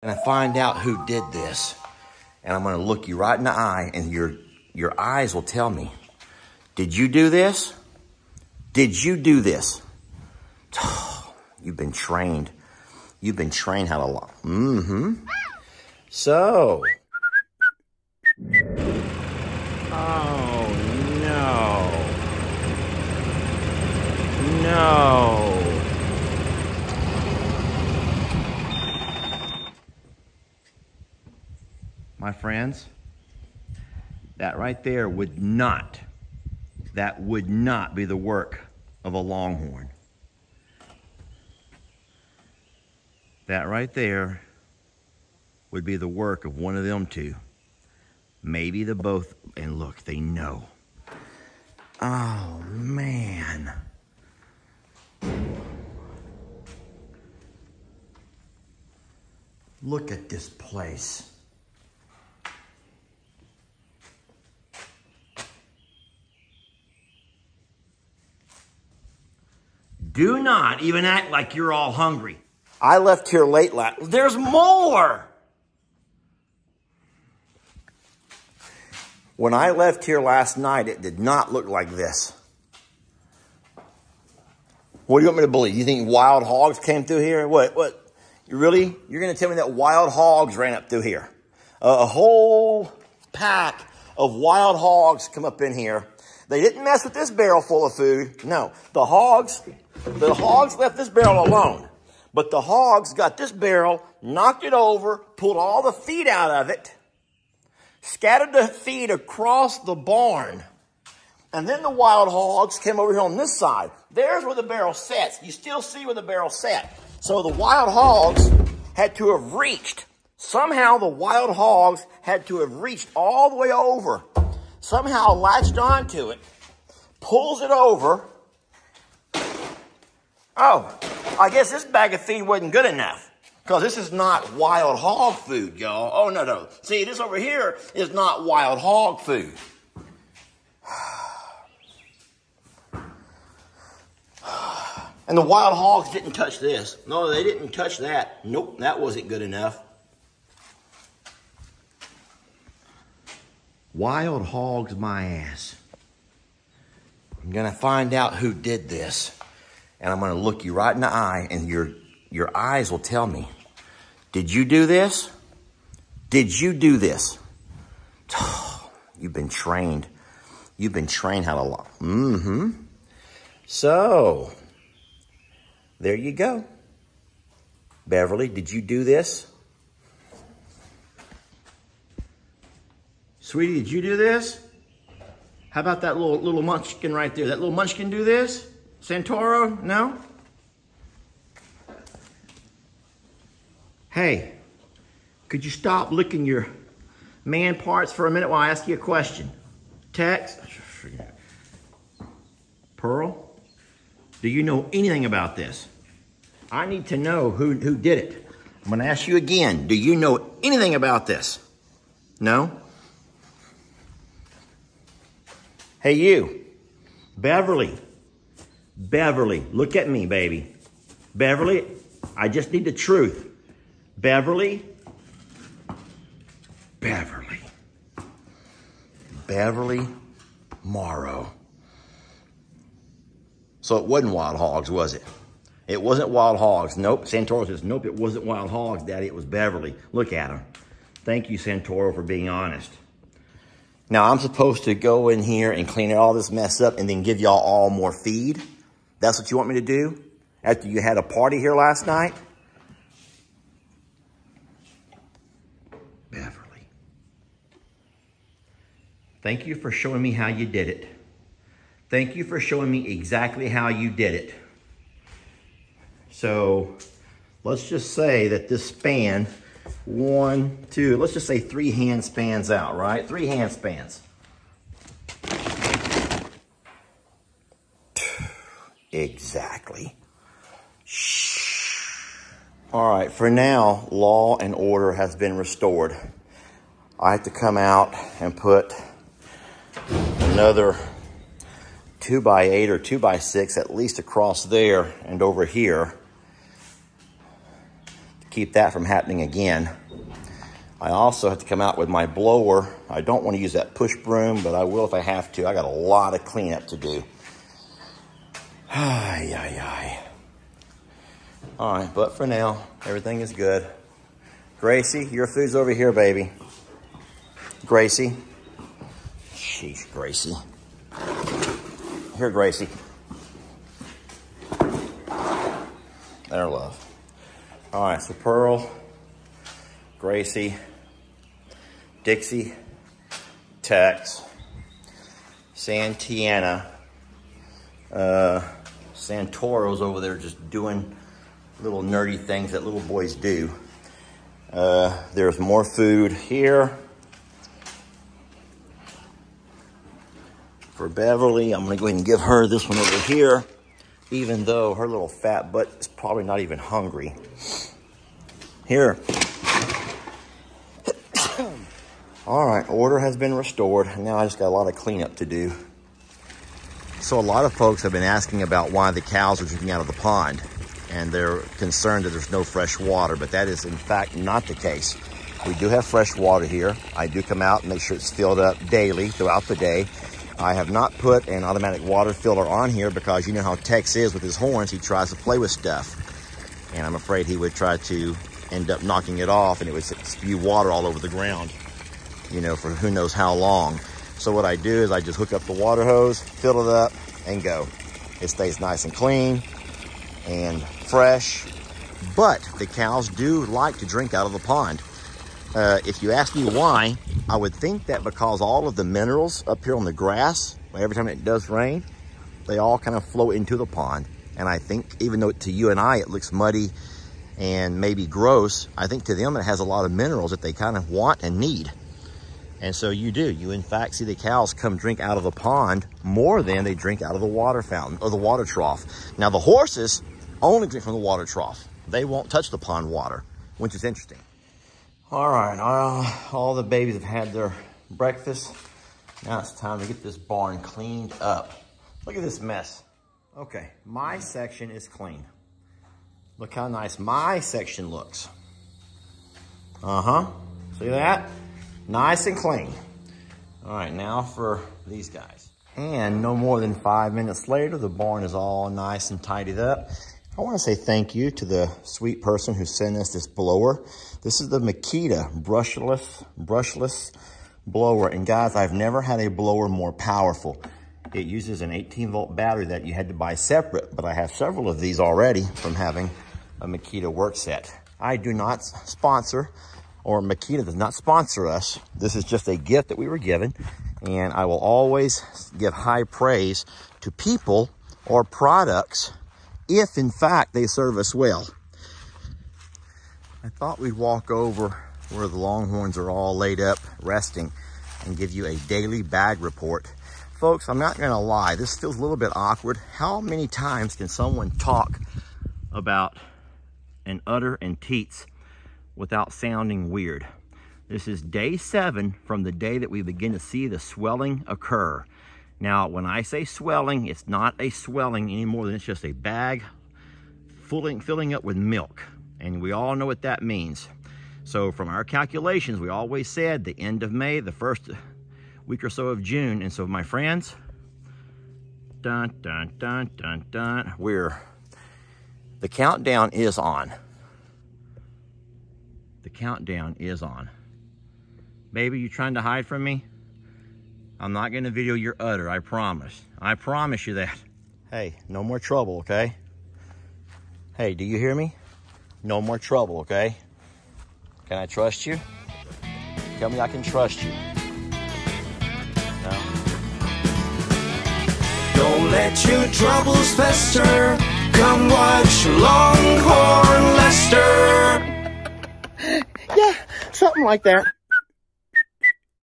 And I find out who did this. And I'm going to look you right in the eye, and your eyes will tell me, did you do this? Did you do this? Oh, you've been trained. You've been trained how to lie. So. Oh, no. No. My friends, that right there would not be the work of a Longhorn. That right there would be the work of one of them two. Maybe the both, and look, they know. Oh, man. Look at this place. Do not even act like you're all hungry. I left here late last. There's more. When I left here last night, it did not look like this. What do you want me to believe? You think wild hogs came through here? What? You're going to tell me that wild hogs ran up through here? A whole pack of wild hogs come up in here. They didn't mess with this barrel full of food. No, the hogs left this barrel alone. But the hogs got this barrel, knocked it over, pulled all the feed out of it, scattered the feed across the barn. And then the wild hogs came over here on this side. There's where the barrel sets. You still see where the barrel set. So the wild hogs had to have reached. Somehow the wild hogs had to have reached all the way over. Somehow latched onto it, pulls it over. Oh, I guess this bag of feed wasn't good enough, because this is not wild hog food, y'all. Oh, no. See, this over here is not wild hog food. And the wild hogs didn't touch this. No, they didn't touch that. Nope, that wasn't good enough. Wild hogs my ass. I'm going to find out who did this. And I'm going to look you right in the eye, and your eyes will tell me, did you do this? Did you do this? Oh, you've been trained. You've been trained how to lie. So, there you go. Beverly, did you do this? Sweetie, did you do this? How about that little munchkin right there? That little munchkin do this? Santoro? No? Hey, could you stop licking your man parts for a minute while I ask you a question? Tex? Pearl? Do you know anything about this? I need to know who did it. I'm going to ask you again. Do you know anything about this? No? Hey, you. Beverly. Beverly, look at me, baby. Beverly, I just need the truth. Beverly. Beverly Morrow. So it wasn't wild hogs, was it? It wasn't wild hogs. Nope. Santoro says, nope, it wasn't wild hogs, Daddy. It was Beverly. Look at him. Thank you, Santoro, for being honest. Now, I'm supposed to go in here and clean all this mess up and then give y'all all more feed? That's what you want me to do? After you had a party here last night? Beverly. Thank you for showing me how you did it. Thank you for showing me exactly how you did it. So, let's just say that this span, 1, 2, let's just say 3 hand spans out, right? 3 hand spans. Exactly. Shh. All right, for now, law and order has been restored. I have to come out and put another 2x8 or 2x6 at least across there and over here keep that from happening again. I also have to come out with my blower. I don't want to use that push broom, but I will if I have to. I got a lot of cleanup to do. Ay, ay, ay. All right, but for now, everything is good. Gracie, your food's over here, baby. Gracie. Sheesh, Gracie. Here, Gracie. There, love. All right, so Pearl, Gracie, Dixie, Tex, Santiana, Santoro's over there just doing little nerdy things that little boys do. There's more food here. For Beverly, I'm gonna go ahead and give her this one over here, even though her little fat butt is probably not even hungry. Here. All right, order has been restored. Now I just got a lot of cleanup to do. So a lot of folks have been asking about why the cows are drinking out of the pond, and they're concerned that there's no fresh water, but that is in fact not the case. We do have fresh water here. I do come out and make sure it's filled up daily throughout the day. I have not put an automatic water filler on here because you know how Tex is with his horns. He tries to play with stuff, and I'm afraid he would try to end up knocking it off and it would spew water all over the ground, you know, for who knows how long. So what I do is I just hook up the water hose, fill it up, and go. It stays nice and clean and fresh, but the cows do like to drink out of the pond. If you ask me why, I would think that because all of the minerals up here on the grass, every time it does rain, they all kind of flow into the pond. And I think even though to you and I, it looks muddy and maybe gross, I think to them it has a lot of minerals that they kind of want and need. And so you do. You, in fact, see the cows come drink out of the pond more than they drink out of the water fountain or the water trough. Now, the horses only drink from the water trough. They won't touch the pond water, which is interesting. All right, all the babies have had their breakfast. Now it's time to get this barn cleaned up. Look at this mess. Okay, my section is clean. Look how nice my section looks. See that? Nice and clean. All right, now for these guys. And no more than 5 minutes later, the barn is all nice and tidied up. I want to say thank you to the sweet person who sent us this blower. This is the Makita brushless blower. And guys, I've never had a blower more powerful. It uses an 18-volt battery that you had to buy separate, but I have several of these already from having a Makita work set. I do not sponsor, or Makita does not sponsor us. This is just a gift that we were given, and I will always give high praise to people or products if in fact they serve us well. I thought we'd walk over where the Longhorns are all laid up resting and give you a daily bag report. Folks, I'm not gonna lie, this feels a little bit awkward. How many times can someone talk about an udder and teats without sounding weird? This is day 7 from the day that we begin to see the swelling occur. Now, when I say swelling, it's not a swelling any more than it's just a bag filling up with milk. And we all know what that means. So from our calculations, we always said the end of May, the first week or so of June. And so my friends, dun, dun, dun, dun, dun, the countdown is on. The countdown is on. Baby, you trying to hide from me? I'm not gonna video your udder, I promise. I promise you that. Hey, no more trouble, okay? Hey, do you hear me? No more trouble, okay? Can I trust you? Tell me I can trust you. No? Don't let your troubles fester. Come watch Longhorn Lester. Yeah, something like that.